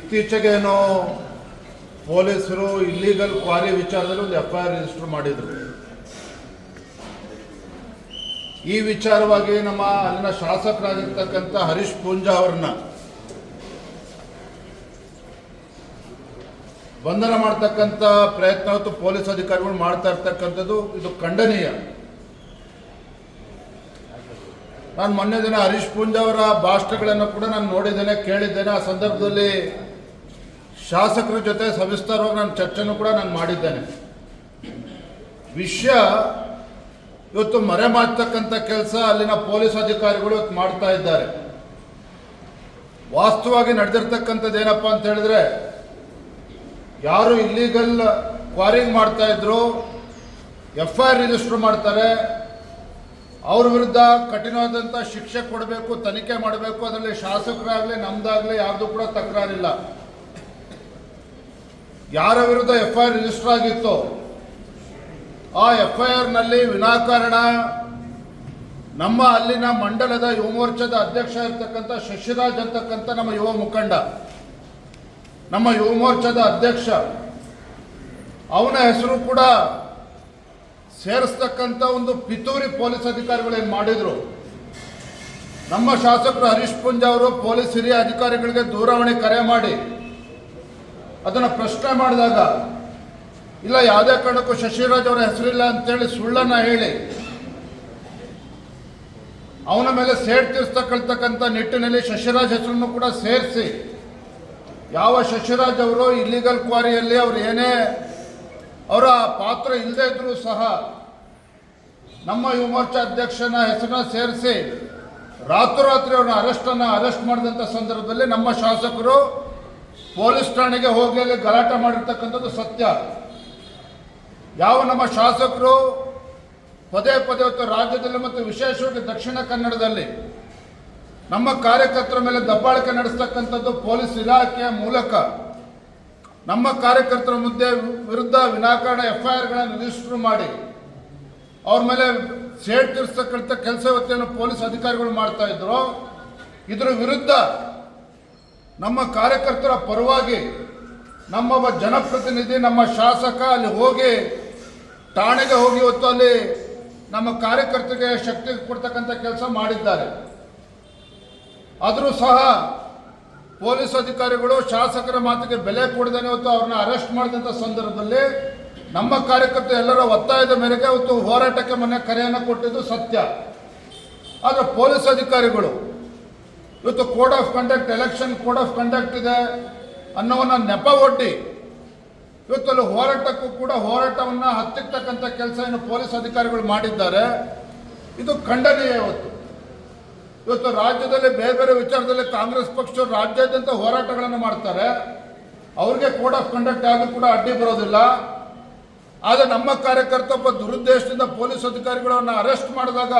ಇತ್ತೀಚೆಗೇನೋ ಪೊಲೀಸರು illegal quarry ವಿಚಾರದಲ್ಲಿ ಒಂದು FIR ರಿಜಿಸ್ಟರ್ ಮಾಡಿದರು. ಈ ವಿಚಾರವಾಗಿ ನಮ್ಮ ಅಲ್ಲಿನ ಶಾಸಕರಾಗಿರ್ತಕ್ಕಂಥ ಹರೀಶ್ ಪೂಂಜಾ ಅವರನ್ನ ಬಂಧನ ಮಾಡ್ತಕ್ಕಂಥ ಪ್ರಯತ್ನ ಹೊತ್ತು ಪೊಲೀಸ್ ಅಧಿಕಾರಿಗಳು ಮಾಡ್ತಾ ಇರ್ತಕ್ಕಂಥದ್ದು ಇದು ಖಂಡನೀಯ. ನಾನು ಮೊನ್ನೆ ದಿನ ಹರೀಶ್ ಪೂಂಜಾ ಅವರ ಭಾಷಣಗಳನ್ನು ಕೂಡ ನಾನು ನೋಡಿದ್ದೇನೆ, ಕೇಳಿದ್ದೇನೆ. ಆ ಸಂದರ್ಭದಲ್ಲಿ ಶಾಸಕರ ಜೊತೆ ಸವಿಸ್ತಾರವಾಗಿ ನಾನು ಚರ್ಚೆನೂ ಕೂಡ ನಾನು ಮಾಡಿದ್ದೇನೆ. ವಿಷಯ ಇವತ್ತು ಮರೆಮಾಚತಕ್ಕಂಥ ಕೆಲಸ ಅಲ್ಲಿನ ಪೊಲೀಸ್ ಅಧಿಕಾರಿಗಳು ಇವತ್ತು ಮಾಡ್ತಾ ಇದ್ದಾರೆ. ವಾಸ್ತವವಾಗಿ ನಡೆದಿರ್ತಕ್ಕಂಥದ್ದು ಏನಪ್ಪ ಅಂತ ಹೇಳಿದ್ರೆ, ಯಾರು ಇಲ್ಲಿಗಲ್ ಕ್ವಾರಿಂಗ್ ಮಾಡ್ತಾ ಇದ್ರು FIR ರಿಜಿಸ್ಟರ್ ಮಾಡ್ತಾರೆ, ಅವ್ರ ವಿರುದ್ಧ ಕಠಿಣವಾದಂಥ ಶಿಕ್ಷೆ ಕೊಡಬೇಕು, ತನಿಖೆ ಮಾಡಬೇಕು. ಅದರಲ್ಲಿ ಶಾಸಕರಾಗಲಿ ನಮ್ದಾಗಲಿ ಯಾರ್ದು ಕೂಡ ತಕರಾರಿಲ್ಲ. ಯಾರ ವಿರುದ್ಧ FIR ರಿಜಿಸ್ಟರ್ ಆಗಿತ್ತು ಆ FIR ನಲ್ಲಿ ವಿನಾಕಾರಣ ನಮ್ಮ ಅಲ್ಲಿನ ಮಂಡಲದ ಯುವ ಮೋರ್ಚಾದ ಅಧ್ಯಕ್ಷ ಇರ್ತಕ್ಕಂಥ ಶಶಿರಾಜ್ ಅಂತಕ್ಕಂಥ ನಮ್ಮ ಯುವ ಮುಖಂಡ, ನಮ್ಮ ಯುವ ಮೋರ್ಚಾದ ಅಧ್ಯಕ್ಷ, ಅವನ ಹೆಸರು ಕೂಡ ಸೇರಿಸ್ತಕ್ಕಂಥ ಒಂದು ಪಿತೂರಿ ಪೊಲೀಸ್ ಅಧಿಕಾರಿಗಳು ಏನು ಮಾಡಿದ್ರು. ನಮ್ಮ ಶಾಸಕರು ಹರೀಶ್ ಪೂಂಜಾ ಅವರು ಪೊಲೀಸ್ ಹಿರಿಯ ಅಧಿಕಾರಿಗಳಿಗೆ ದೂರವಾಣಿ ಕರೆ ಮಾಡಿ ಅದನ್ನು ಪ್ರಶ್ನೆ ಮಾಡಿದಾಗ, ಇಲ್ಲ ಯಾವುದೇ ಕಾರಣಕ್ಕೂ ಶಶಿರಾಜ್ ಅವರ ಹೆಸರಿಲ್ಲ ಅಂತೇಳಿ ಸುಳ್ಳನ್ನು ಹೇಳಿ ಅವನ ಮೇಲೆ ಸೇಡ್ ತೀರಿಸ್ತಕ್ಕಂಥ ನಿಟ್ಟಿನಲ್ಲಿ ಶಶಿರಾಜ್ ಹೆಸರನ್ನು ಕೂಡ ಸೇರಿಸಿ, ಯಾವ ಶಶಿರಾಜ್ ಅವರು ಇಲ್ಲಿಗಲ್ ಕ್ವಾರಿಯಲ್ಲಿ ಅವರು ಏನೇ ಅವರ ಪಾತ್ರ ಇಲ್ಲದೆ ಇದ್ರೂ ಸಹ ನಮ್ಮ ಯುವ ಮೋರ್ಚಾ ಅಧ್ಯಕ್ಷನ ಹೆಸರನ್ನ ಸೇರಿಸಿ ರಾತ್ರೋರಾತ್ರಿ ಅವ್ರನ್ನ ಅರೆಸ್ಟ್ ಮಾಡಿದಂಥ ಸಂದರ್ಭದಲ್ಲಿ ನಮ್ಮ ಶಾಸಕರು ಪೊಲೀಸ್ ಠಾಣೆಗೆ ಹೋಗಿ ಅಲ್ಲಿ ಗಲಾಟೆ ಮಾಡಿರ್ತಕ್ಕಂಥದ್ದು ಸತ್ಯ. ಯಾವ ನಮ್ಮ ಶಾಸಕರು ಪದೇ ಪದೇ ಇವತ್ತು ರಾಜ್ಯದಲ್ಲಿ ಮತ್ತು ವಿಶೇಷವಾಗಿ ದಕ್ಷಿಣ ಕನ್ನಡದಲ್ಲಿ ನಮ್ಮ ಕಾರ್ಯಕರ್ತರ ಮೇಲೆ ದಬ್ಬಾಳಿಕೆ ನಡೆಸ್ತಕ್ಕಂಥದ್ದು ಪೊಲೀಸ್ ಇಲಾಖೆಯ ಮೂಲಕ ನಮ್ಮ ಕಾರ್ಯಕರ್ತರ ವಿರುದ್ಧ ವಿನಾಕಾರಣ FIRಗಳನ್ನು ರಿಜಿಸ್ಟರ್ ಮಾಡಿ ಅವ್ರ ಮೇಲೆ ಸೇಡ್ ತೀರಿಸ್ತಕ್ಕಂಥ ಕೆಲಸ ಇವತ್ತೇನು ಪೊಲೀಸ್ ಅಧಿಕಾರಿಗಳು ಮಾಡ್ತಾ ಇದ್ರು, ಇದರ ವಿರುದ್ಧ ನಮ್ಮ ಕಾರ್ಯಕರ್ತರ ಪರವಾಗಿ ನಮ್ಮೊಬ್ಬ ಜನಪ್ರತಿನಿಧಿ, ನಮ್ಮ ಶಾಸಕ ಅಲ್ಲಿ ಹೋಗಿ ಠಾಣೆಗೆ ಹೋಗಿ ಇವತ್ತು ಅಲ್ಲಿ ನಮ್ಮ ಕಾರ್ಯಕರ್ತರಿಗೆ ಶಕ್ತಿ ಕೊಡ್ತಕ್ಕಂಥ ಕೆಲಸ ಮಾಡಿದ್ದಾರೆ. ಆದರೂ ಸಹ ಪೊಲೀಸ್ ಅಧಿಕಾರಿಗಳು ಶಾಸಕರ ಮಾತಿಗೆ ಬೆಲೆ ಕೊಡದೇನೆ ಇವತ್ತು ಅವ್ರನ್ನ ಅರೆಸ್ಟ್ ಮಾಡಿದಂಥ ಸಂದರ್ಭದಲ್ಲಿ ನಮ್ಮ ಕಾರ್ಯಕರ್ತರು ಎಲ್ಲರ ಒತ್ತಾಯದ ಮೇರೆಗೆ ಇವತ್ತು ಹೋರಾಟಕ್ಕೆ ಮೊನ್ನೆ ಕರೆಯನ್ನು ಕೊಟ್ಟಿದ್ದು ಸತ್ಯ. ಆದರೆ ಪೊಲೀಸ್ ಅಧಿಕಾರಿಗಳು ಇವತ್ತು code of conduct, election code of conduct ಇದೆ ಅನ್ನೋವನ್ನ ನೆಪ ಒಡ್ಡಿ ಇವತ್ತು ಅಲ್ಲಿ ಹೋರಾಟಕ್ಕೂ ಕೂಡ ಹೋರಾಟವನ್ನು ಹತ್ತಿಕ್ಕತಕ್ಕಂಥ ಕೆಲಸ ಏನು ಪೊಲೀಸ್ ಅಧಿಕಾರಿಗಳು ಮಾಡಿದ್ದಾರೆ, ಇದು ಖಂಡನೀಯ. ಇವತ್ತು ರಾಜ್ಯದಲ್ಲಿ ಬೇರೆ ಬೇರೆ ವಿಚಾರದಲ್ಲಿ ಕಾಂಗ್ರೆಸ್ ಪಕ್ಷರು ರಾಜ್ಯಾದ್ಯಂತ ಹೋರಾಟಗಳನ್ನು ಮಾಡ್ತಾರೆ, ಅವ್ರಿಗೆ ಕೋಡ್ ಆಫ್ ಕಂಡಕ್ಟ್ ಯಾವುದು ಕೂಡ ಅಡ್ಡಿ ಬರೋದಿಲ್ಲ. ಆದರೆ ನಮ್ಮ ಕಾರ್ಯಕರ್ತ ಒಬ್ಬ ದುರುದ್ದೇಶದಿಂದ ಪೊಲೀಸ್ ಅಧಿಕಾರಿಗಳನ್ನ ಅರೆಸ್ಟ್ ಮಾಡಿದಾಗ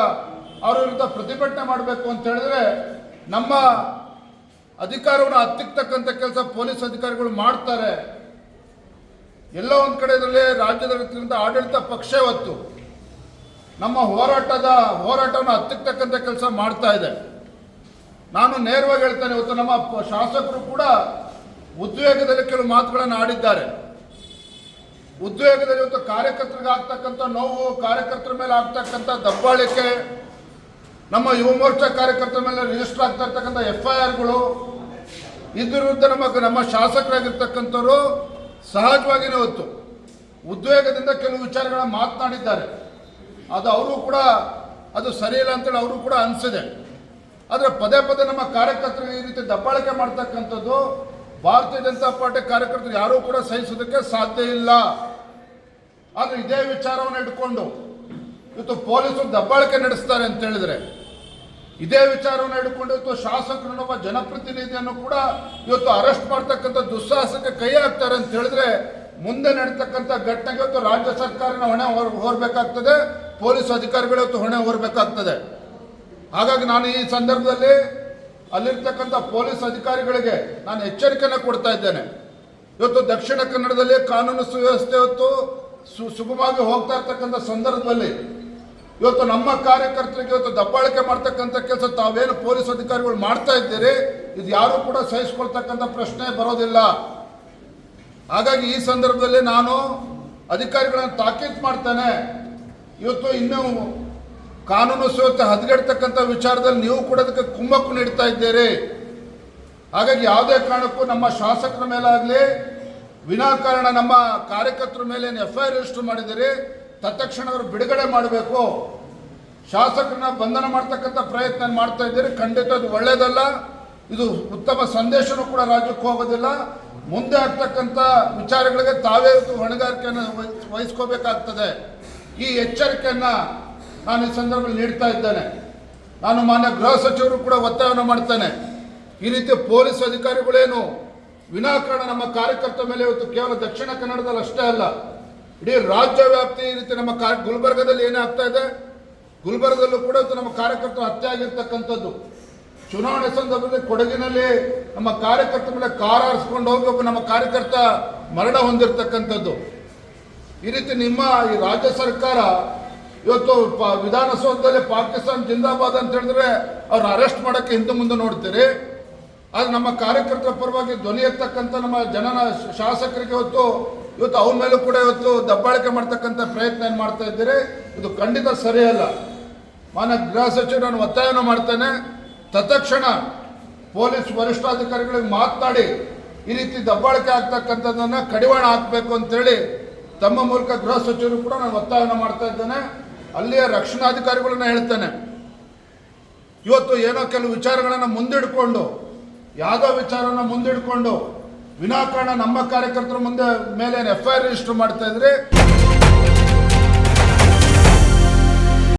ಅವ್ರ ವಿರುದ್ಧ ಪ್ರತಿಭಟನೆ ಮಾಡಬೇಕು ಅಂತ ಹೇಳಿದ್ರೆ ನಮ್ಮ ಅಧಿಕಾರವನ್ನು ಹತ್ತಿಕ್ಕತಕ್ಕಂಥ ಕೆಲಸ ಪೊಲೀಸ್ ಅಧಿಕಾರಿಗಳು ಮಾಡ್ತಾರೆ. ಎಲ್ಲೋ ಒಂದು ಕಡೆ ಇದರಲ್ಲಿ ರಾಜ್ಯದ ಆಡಳಿತ ಪಕ್ಷ ಇವತ್ತು ನಮ್ಮ ಹೋರಾಟವನ್ನು ಹತ್ತಿಕ್ಕತಕ್ಕಂಥ ಕೆಲಸ ಮಾಡ್ತಾ ಇದೆ. ನಾನು ನೇರವಾಗಿ ಹೇಳ್ತೇನೆ, ಇವತ್ತು ನಮ್ಮ ಶಾಸಕರು ಕೂಡ ಉದ್ವೇಗದಲ್ಲಿ ಕೆಲವು ಮಾತುಗಳನ್ನು ಆಡಿದ್ದಾರೆ. ಉದ್ವೇಗದಲ್ಲಿ ಇವತ್ತು ಕಾರ್ಯಕರ್ತರಿಗೆ ಆಗ್ತಕ್ಕಂಥ ನೋವು, ಕಾರ್ಯಕರ್ತರ ಮೇಲೆ ಆಗ್ತಕ್ಕಂಥ ದಬ್ಬಾಳಿಕೆ, ನಮ್ಮ ಯುವ ಮೋರ್ಚಾ ಕಾರ್ಯಕರ್ತರ ಮೇಲೆ ರಿಜಿಸ್ಟರ್ ಆಗ್ತಾ ಇರ್ತಕ್ಕಂಥ FIRಗಳು, ಇದ್ರ ವಿರುದ್ಧ ನಮ್ಮ ಶಾಸಕರಾಗಿರ್ತಕ್ಕಂಥವ್ರು ಸಹಜವಾಗಿಯೇ ಇವತ್ತು ಉದ್ವೇಗದಿಂದ ಕೆಲವು ವಿಚಾರಗಳನ್ನ ಮಾತನಾಡಿದ್ದಾರೆ. ಅದು ಅವರು ಕೂಡ ಅದು ಸರಿಯಿಲ್ಲ ಅಂತೇಳಿ ಅವರು ಕೂಡ ಅನಿಸಿದೆ. ಆದರೆ ಪದೇ ಪದೇ ನಮ್ಮ ಕಾರ್ಯಕರ್ತರಿಗೆ ಈ ರೀತಿ ದಬ್ಬಾಳಿಕೆ ಮಾಡ್ತಕ್ಕಂಥದ್ದು ಭಾರತೀಯ ಜನತಾ ಪಾರ್ಟಿ ಕಾರ್ಯಕರ್ತರು ಯಾರೂ ಕೂಡ ಸಹಿಸೋದಕ್ಕೆ ಸಾಧ್ಯ ಇಲ್ಲ. ಆದರೆ ಇದೇ ವಿಚಾರವನ್ನು ಇಟ್ಕೊಂಡು ಇವತ್ತು ಪೊಲೀಸರು ದಬ್ಬಾಳಿಕೆ ನಡೆಸ್ತಾರೆ ಅಂತ ಹೇಳಿದ್ರೆ, ಇದೇ ವಿಚಾರವನ್ನು ಹಿಡ್ಕೊಂಡು ಇವತ್ತು ಶಾಸಕರನ್ನೊಬ್ಬ ಜನಪ್ರತಿನಿಧಿಯನ್ನು ಕೂಡ ಇವತ್ತು ಅರೆಸ್ಟ್ ಮಾಡ್ತಕ್ಕಂಥ ದುಸ್ಸಾಹಸಕ್ಕೆ ಕೈ ಹಾಕ್ತಾರೆ ಅಂತ ಹೇಳಿದ್ರೆ, ಮುಂದೆ ನಡೀತಕ್ಕಂಥ ಘಟನೆಗೆ ಇವತ್ತು ರಾಜ್ಯ ಸರ್ಕಾರನ ಹೊಣೆ ಹೊರಬೇಕಾಗ್ತದೆ, ಪೊಲೀಸ್ ಅಧಿಕಾರಿಗಳು ಇವತ್ತು ಹೊಣೆ ಹೊರಬೇಕಾಗ್ತದೆ. ಹಾಗಾಗಿ ನಾನು ಈ ಸಂದರ್ಭದಲ್ಲಿ ಅಲ್ಲಿರ್ತಕ್ಕಂಥ ಪೊಲೀಸ್ ಅಧಿಕಾರಿಗಳಿಗೆ ನಾನು ಎಚ್ಚರಿಕೆಯನ್ನು ಕೊಡ್ತಾ ಇದ್ದೇನೆ. ಇವತ್ತು ದಕ್ಷಿಣ ಕನ್ನಡದಲ್ಲಿ ಕಾನೂನು ಸುವ್ಯವಸ್ಥೆ ಇವತ್ತು ಸುಗಮವಾಗಿ ಹೋಗ್ತಾ ಇರ್ತಕ್ಕಂಥ ಸಂದರ್ಭದಲ್ಲಿ ಇವತ್ತು ನಮ್ಮ ಕಾರ್ಯಕರ್ತರಿಗೆ ಇವತ್ತು ದಬ್ಬಾಳಿಕೆ ಮಾಡ್ತಕ್ಕಂಥ ಕೆಲಸ ತಾವೇನು ಪೊಲೀಸ್ ಅಧಿಕಾರಿಗಳು ಮಾಡ್ತಾ ಇದ್ದೀರಿ, ಇದು ಯಾರು ಕೂಡ ಸಹಿಸ್ಕೊಳ್ತಕ್ಕಂಥ ಪ್ರಶ್ನೆ ಬರೋದಿಲ್ಲ. ಹಾಗಾಗಿ ಈ ಸಂದರ್ಭದಲ್ಲಿ ನಾನು ಅಧಿಕಾರಿಗಳನ್ನು ತಾಕೀತು ಮಾಡ್ತೇನೆ. ಇವತ್ತು ಇನ್ನೂ ಕಾನೂನು ಸುವ್ಯವಸ್ಥೆ ಹದಗೆಡ್ತಕ್ಕಂಥ ವಿಚಾರದಲ್ಲಿ ನೀವು ಕೂಡ ಅದಕ್ಕೆ ಕುಮ್ಮಕ್ಕು ನೀಡ್ತಾ ಇದ್ದೀರಿ. ಹಾಗಾಗಿ ಯಾವುದೇ ಕಾರಣಕ್ಕೂ ನಮ್ಮ ಶಾಸಕರ ಮೇಲಾಗಲಿ ವಿನಾಕಾರಣ ನಮ್ಮ ಕಾರ್ಯಕರ್ತರ ಮೇಲೆ ಏನು FIR ರಿಜಿಸ್ಟರ್ ಮಾಡಿದ್ದೀರಿ, ತತ್ಕ್ಷಣ ಅವರು ಬಿಡುಗಡೆ ಮಾಡಬೇಕು. ಶಾಸಕರನ್ನ ಬಂಧನ ಮಾಡ್ತಕ್ಕಂಥ ಪ್ರಯತ್ನ ಮಾಡ್ತಾ ಇದ್ದೀರಿ, ಖಂಡಿತ ಅದು ಒಳ್ಳೆಯದಲ್ಲ. ಇದು ಉತ್ತಮ ಸಂದೇಶನೂ ಕೂಡ ರಾಜ್ಯಕ್ಕೆ ಹೋಗೋದಿಲ್ಲ. ಮುಂದೆ ಆಗ್ತಕ್ಕಂಥ ವಿಚಾರಗಳಿಗೆ ತಾವೇ ಹೊಣೆಗಾರಿಕೆಯನ್ನು ವಹಿಸ್ಕೋಬೇಕಾಗ್ತದೆ. ಈ ಎಚ್ಚರಿಕೆಯನ್ನು ನಾನು ಈ ಸಂದರ್ಭದಲ್ಲಿ ನೀಡ್ತಾ ಇದ್ದೇನೆ. ನಾನು ಮಾನ್ಯ ಗೃಹ ಸಚಿವರು ಕೂಡ ಒತ್ತಾಯವನ್ನು ಮಾಡ್ತೇನೆ. ಈ ರೀತಿ ಪೊಲೀಸ್ ಅಧಿಕಾರಿಗಳೇನು ವಿನಾಕಾರಣ ನಮ್ಮ ಕಾರ್ಯಕರ್ತರ ಮೇಲೆ ಇವತ್ತು ಕೇವಲ ದಕ್ಷಿಣ ಕನ್ನಡದಲ್ಲಿ ಅಷ್ಟೇ ಅಲ್ಲ, ಇಡೀ ರಾಜ್ಯ ವ್ಯಾಪ್ತಿ ಈ ರೀತಿ ನಮ್ಮ ಗುಲ್ಬರ್ಗದಲ್ಲಿ ಏನೇ ಆಗ್ತಾ ಇದೆ, ಗುಲ್ಬರ್ಗದಲ್ಲೂ ಕೂಡ ಇವತ್ತು ನಮ್ಮ ಕಾರ್ಯಕರ್ತರು ಹತ್ಯೆ ಆಗಿರ್ತಕ್ಕಂಥದ್ದು. ಚುನಾವಣೆ ಸಂದರ್ಭದಲ್ಲಿ ಕೊಡಗಿನಲ್ಲಿ ನಮ್ಮ ಕಾರ್ಯಕರ್ತರ ಮೇಲೆ ಕಾರ್ ಆರಿಸ್ಕೊಂಡು ಹೋಗಿ ಒಬ್ಬ ನಮ್ಮ ಕಾರ್ಯಕರ್ತ ಮರಣ ಹೊಂದಿರತಕ್ಕಂಥದ್ದು. ಈ ರೀತಿ ನಿಮ್ಮ ಈ ರಾಜ್ಯ ಸರ್ಕಾರ ಇವತ್ತು ವಿಧಾನಸೌಧದಲ್ಲಿ ಪಾಕಿಸ್ತಾನ ಜಿಂದಾಬಾದ್ ಅಂತ ಹೇಳಿದ್ರೆ ಅವ್ರು ಅರೆಸ್ಟ್ ಮಾಡೋಕ್ಕೆ ಹಿಂದೆ ಮುಂದೆ ನೋಡ್ತೀರಿ. ಆದರೆ ನಮ್ಮ ಕಾರ್ಯಕರ್ತರ ಪರವಾಗಿ ಧ್ವನಿ ಎತ್ತಕ್ಕಂಥ ನಮ್ಮ ಶಾಸಕರಿಗೆ ಇವತ್ತು ಅವ್ರ ಮೇಲೂ ಕೂಡ ಇವತ್ತು ದಬ್ಬಾಳಿಕೆ ಮಾಡ್ತಕ್ಕಂಥ ಪ್ರಯತ್ನ ಏನು ಮಾಡ್ತಾ ಇದ್ದೀರಿ, ಇದು ಖಂಡಿತ ಸರಿಯಲ್ಲ. ಮಾನ್ಯ ಗೃಹ ಸಚಿವರು ನಾನು ಒತ್ತಾಯವನ್ನು ಮಾಡ್ತೇನೆ, ತತ್ಕ್ಷಣ ಪೊಲೀಸ್ ವರಿಷ್ಠಾಧಿಕಾರಿಗಳಿಗೆ ಮಾತನಾಡಿ ಈ ರೀತಿ ದಬ್ಬಾಳಿಕೆ ಆಗ್ತಕ್ಕಂಥದ್ದನ್ನು ಕಡಿವಾಣ ಹಾಕಬೇಕು ಅಂತೇಳಿ ತಮ್ಮ ಮೂಲಕ ಗೃಹ ಸಚಿವರು ಕೂಡ ನಾನು ಒತ್ತಾಯವನ್ನು ಮಾಡ್ತಾ ಇದ್ದೇನೆ. ಅಲ್ಲಿಯ ರಕ್ಷಣಾಧಿಕಾರಿಗಳನ್ನ ಹೇಳ್ತೇನೆ, ಇವತ್ತು ಏನೋ ಕೆಲವು ವಿಚಾರಗಳನ್ನು ಮುಂದಿಡ್ಕೊಂಡು, ಯಾವುದೋ ವಿಚಾರನ ಮುಂದಿಡ್ಕೊಂಡು ವಿನಾಕಾರಣ ನಮ್ಮ ಕಾರ್ಯಕರ್ತರ ಮೇಲೆ FIR ರಿಜಿಸ್ಟರ್ ಮಾಡ್ತಾ ಇದ್ರೆ